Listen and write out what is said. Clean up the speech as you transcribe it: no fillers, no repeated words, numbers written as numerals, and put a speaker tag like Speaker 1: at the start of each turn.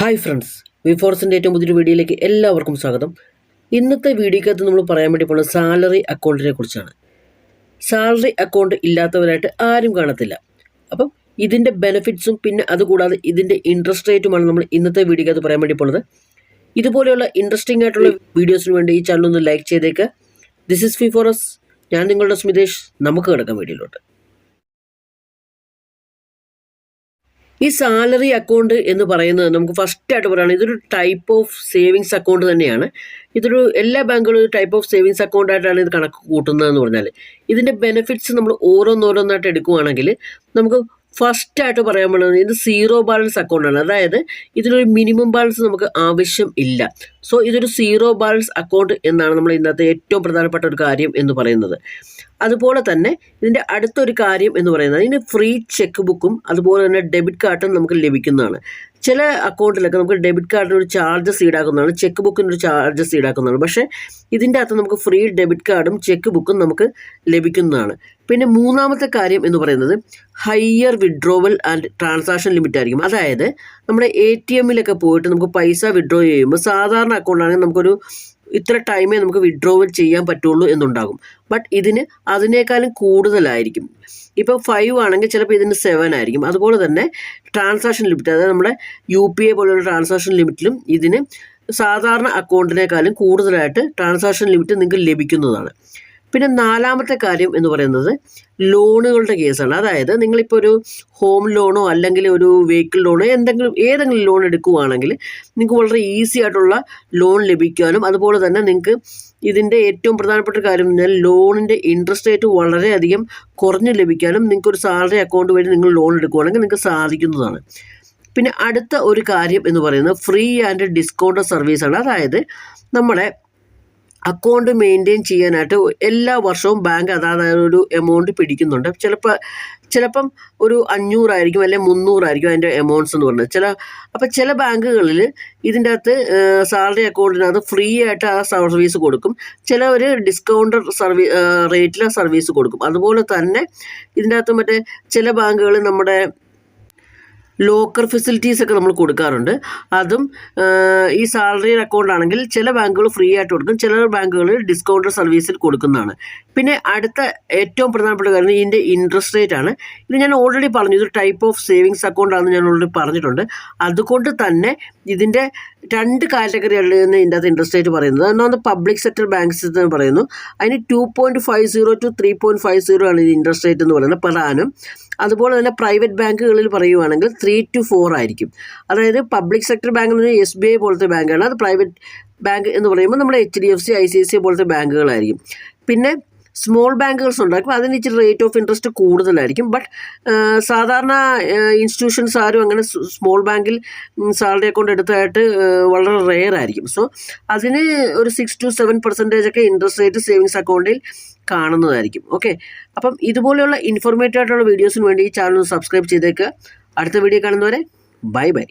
Speaker 1: Hi friends, വിഫോർസിൻ്റെ ഏറ്റവും പുതിയൊരു വീഡിയോയിലേക്ക് എല്ലാവർക്കും സ്വാഗതം. ഇന്നത്തെ വീഡിയോക്കകത്ത് നമ്മൾ പറയാൻ വേണ്ടി പോകുന്നത് സാലറി അക്കൗണ്ടിനെ കുറിച്ചാണ്. സാലറി അക്കൗണ്ട് ഇല്ലാത്തവരായിട്ട് ആരും കാണത്തില്ല. അപ്പം ഇതിൻ്റെ ബെനിഫിറ്റ്സും പിന്നെ അതുകൂടാതെ ഇതിൻ്റെ ഇൻട്രസ്റ്റ് റേറ്റുമാണ് നമ്മൾ ഇന്നത്തെ വീഡിയോക്കകത്ത് പറയാൻ വേണ്ടി പോകുന്നത്. ഇതുപോലെയുള്ള ഇൻട്രസ്റ്റിംഗ് ആയിട്ടുള്ള വീഡിയോസിന് വേണ്ടി ഈ ചാനൽ ഒന്ന് ലൈക്ക് ചെയ്തേക്കുക. ദിസ് ഇസ് വിഫോറസ്. ഞാൻ നിങ്ങളുടെ സ്മിതേഷ്. നമുക്ക് കിടക്കാം വീഡിയോയിലോട്ട്. ഈ സാലറി അക്കൗണ്ട് എന്ന് പറയുന്നത് നമുക്ക് ഫസ്റ്റായിട്ട് പറയുകയാണെങ്കിൽ ഇതൊരു ടൈപ്പ് ഓഫ് സേവിങ്സ് അക്കൗണ്ട് തന്നെയാണ്. ഇതൊരു എല്ലാ ബാങ്കുകളും ടൈപ്പ് ഓഫ് സേവിങ്സ് അക്കൗണ്ടായിട്ടാണ് ഇത് കണക്ക് കൂട്ടുന്നതെന്ന് പറഞ്ഞാൽ ഇതിൻ്റെ ബെനിഫിറ്റ്സ് നമ്മൾ ഓരോന്നോരോന്നായിട്ട് എടുക്കുകയാണെങ്കിൽ നമുക്ക് ഫസ്റ്റായിട്ട് പറയാൻ പറ്റുന്നത് ഇത് സീറോ ബാലൻസ് അക്കൗണ്ടാണ്. അതായത് ഇതിലൊരു മിനിമം ബാലൻസ് നമുക്ക് ആവശ്യം ഇല്ല. സോ ഇതൊരു സീറോ ബാലൻസ് അക്കൗണ്ട് എന്നാണ് നമ്മൾ ഇന്നത്തെ ഏറ്റവും പ്രധാനപ്പെട്ട ഒരു കാര്യം എന്ന് പറയുന്നത്. അതുപോലെ തന്നെ ഇതിൻ്റെ അടുത്തൊരു കാര്യം എന്ന് പറയുന്നത് ഇതിന് ഫ്രീ ചെക്ക് ബുക്കും അതുപോലെ തന്നെ ഡെബിറ്റ് കാർഡും നമുക്ക് ലഭിക്കുന്നതാണ്. ചില അക്കൗണ്ടിലൊക്കെ നമുക്ക് ഡെബിറ്റ് കാർഡിന് ഒരു ചാർജസ് ഈടാക്കുന്നതാണ്, ചെക്ക് ബുക്കിന് ഒരു ചാർജസ് ഈടാക്കുന്നതാണ്. പക്ഷേ ഇതിൻ്റെ അകത്ത് നമുക്ക് ഫ്രീ ഡെബിറ്റ് കാർഡും ചെക്ക് ബുക്കും നമുക്ക് ലഭിക്കുന്നതാണ്. പിന്നെ മൂന്നാമത്തെ കാര്യം എന്ന് പറയുന്നത് higher withdrawal and transaction limit ആയിരിക്കും. അതായത് നമ്മുടെ ATM പോയിട്ട് നമുക്ക് പൈസ വിഡ്രോ ചെയ്യുമ്പോൾ സാധാരണ അക്കൗണ്ടാണെങ്കിൽ നമുക്കൊരു ഇത്ര ടൈമേ നമുക്ക് വിഡ്രോവൽ ചെയ്യാൻ പറ്റുള്ളൂ എന്നുണ്ടാകും. ബട്ട് ഇതിന് അതിനേക്കാളും കൂടുതലായിരിക്കും. ഇപ്പോൾ 5 ആണെങ്കിൽ ചിലപ്പോൾ ഇതിന് 7 ആയിരിക്കും. അതുപോലെ തന്നെ ട്രാൻസാക്ഷൻ ലിമിറ്റ്, അതായത് നമ്മുടെ UPI പോലുള്ള ട്രാൻസാക്ഷൻ ലിമിറ്റിലും ഇതിന് സാധാരണ അക്കൗണ്ടിനേക്കാളും കൂടുതലായിട്ട് ട്രാൻസാക്ഷൻ ലിമിറ്റ് നിങ്ങൾക്ക് ലഭിക്കുന്നതാണ്. പിന്നെ നാലാമത്തെ കാര്യം എന്ന് പറയുന്നത് ലോണുകളുടെ കേസാണ്. അതായത് നിങ്ങളിപ്പോൾ ഒരു ഹോം ലോണോ അല്ലെങ്കിൽ ഒരു വെഹിക്കിൾ ലോണോ ഏതെങ്കിലും ലോൺ എടുക്കുകയാണെങ്കിൽ നിങ്ങൾക്ക് വളരെ ഈസി ആയിട്ടുള്ള ലോൺ ലഭിക്കാനും അതുപോലെ തന്നെ നിങ്ങൾക്ക് ഇതിൻ്റെ ഏറ്റവും പ്രധാനപ്പെട്ട കാര്യം എന്ന് പറഞ്ഞാൽ ലോണിൻ്റെ ഇൻട്രസ്റ്റ് റേറ്റ് വളരെയധികം കുറഞ്ഞ് ലഭിക്കാനും നിങ്ങൾക്കൊരു സാലറി അക്കൗണ്ട് വഴി നിങ്ങൾ ലോൺ എടുക്കുകയാണെങ്കിൽ നിങ്ങൾക്ക് സാധിക്കുന്നതാണ്. പിന്നെ അടുത്ത ഒരു കാര്യം എന്ന് പറയുന്നത് ഫ്രീ ആൻഡ് ഡിസ്കൗണ്ട് സർവീസാണ്. അതായത് നമ്മളെ അക്കൗണ്ട് മെയിൻറ്റെയിൻ ചെയ്യാനായിട്ട് എല്ലാ വർഷവും ബാങ്ക് അതായത് ഒരു എമൗണ്ട് പിടിക്കുന്നുണ്ട്. ചിലപ്പം ഒരു 500 ആയിരിക്കും അല്ലെങ്കിൽ 300 ആയിരിക്കും അതിൻ്റെ എമൗണ്ട്സ് എന്ന് പറഞ്ഞത്. അപ്പം ചില ബാങ്കുകളിൽ ഇതിൻ്റെ അകത്ത് സാലറി അക്കൗണ്ടിനകത്ത് ഫ്രീ ആയിട്ട് ആ സർവീസ് കൊടുക്കും, ചിലവർ ഡിസ്കൗണ്ട് റേറ്റിൽ ആ സർവീസ് കൊടുക്കും. അതുപോലെ തന്നെ ഇതിൻ്റെ അകത്ത് മറ്റേ ചില ബാങ്കുകൾ നമ്മുടെ ലോക്കർ ഫെസിലിറ്റീസ് ഒക്കെ നമ്മൾ കൊടുക്കാറുണ്ട്. അതും ഈ സാലറി അക്കൗണ്ട് ആണെങ്കിൽ ചില ബാങ്കുകൾ ഫ്രീ ആയിട്ട് കൊടുക്കും, ചില ബാങ്കുകൾ ഡിസ്കൗണ്ട് സർവീസിൽ കൊടുക്കുന്നതാണ്. പിന്നെ അടുത്ത ഏറ്റവും പ്രധാനപ്പെട്ട കാര്യം ഇതിൻ്റെ ഇൻട്രസ്റ്റ് റേറ്റ് ആണ്. ഇത് ഞാൻ ഓൾറെഡി പറഞ്ഞു, ഇതൊരു ടൈപ്പ് ഓഫ് സേവിങ്സ് അക്കൗണ്ട് ആണെന്ന് ഞാൻ ഓൾറെഡി പറഞ്ഞിട്ടുണ്ട്. അതുകൊണ്ട് തന്നെ ഇതിൻ്റെ 2 കാറ്റഗറിയാണ് ഇതിൻ്റെ അകത്ത് ഇൻട്രസ്റ്റ് റേറ്റ് പറയുന്നത്. ഒന്നാമത് പബ്ലിക് സെക്ടർ ബാങ്ക്സ് എന്ന് പറയുന്നു, അതിന് 2.50 to 3.50 ആണ് ഇത് ഇൻട്രസ്റ്റ് റേറ്റ് എന്ന് പറയുന്നത് per annum. അതുപോലെ തന്നെ പ്രൈവറ്റ് ബാങ്കുകളിൽ പറയുവാണെങ്കിൽ 3 to 4 ആയിരിക്കും. അതായത് പബ്ലിക് സെക്ടർ ബാങ്ക് എന്ന് പറഞ്ഞാൽ SBI പോലത്തെ ബാങ്കാണ്. അത് പ്രൈവറ്റ് ബാങ്ക് എന്ന് പറയുമ്പോൾ നമ്മുടെ HDFC ICICI പോലത്തെ ബാങ്കുകളായിരിക്കും. പിന്നെ സ്മോൾ ബാങ്കുകൾസ് ഉണ്ടാക്കും, അതിന് ഇച്ചിരി റേറ്റ് ഓഫ് ഇൻട്രസ്റ്റ് കൂടുതലായിരിക്കും. ബട്ട് സാധാരണ ഇൻസ്റ്റിറ്റ്യൂഷൻസ് ആരും അങ്ങനെ സ്മോൾ ബാങ്കിൽ സാലറി അക്കൗണ്ട് എടുത്തതായിട്ട് വളരെ റെയർ ആയിരിക്കും. സോ അതിന് ഒരു 6 to 7% ഒക്കെ ഇൻട്രസ്റ്റ് റേറ്റ് സേവിങ്സ് അക്കൗണ്ടിൽ കാണുന്നതായിരിക്കും. ഓക്കെ, അപ്പം ഇതുപോലെയുള്ള ഇൻഫോർമേറ്റീവ് ആയിട്ടുള്ള വീഡിയോസിന് വേണ്ടി ഈ ചാനൽ സബ്സ്ക്രൈബ് ചെയ്തേക്കുക. അടുത്ത വീഡിയോ കാണുന്നവരെ ബൈ ബൈ.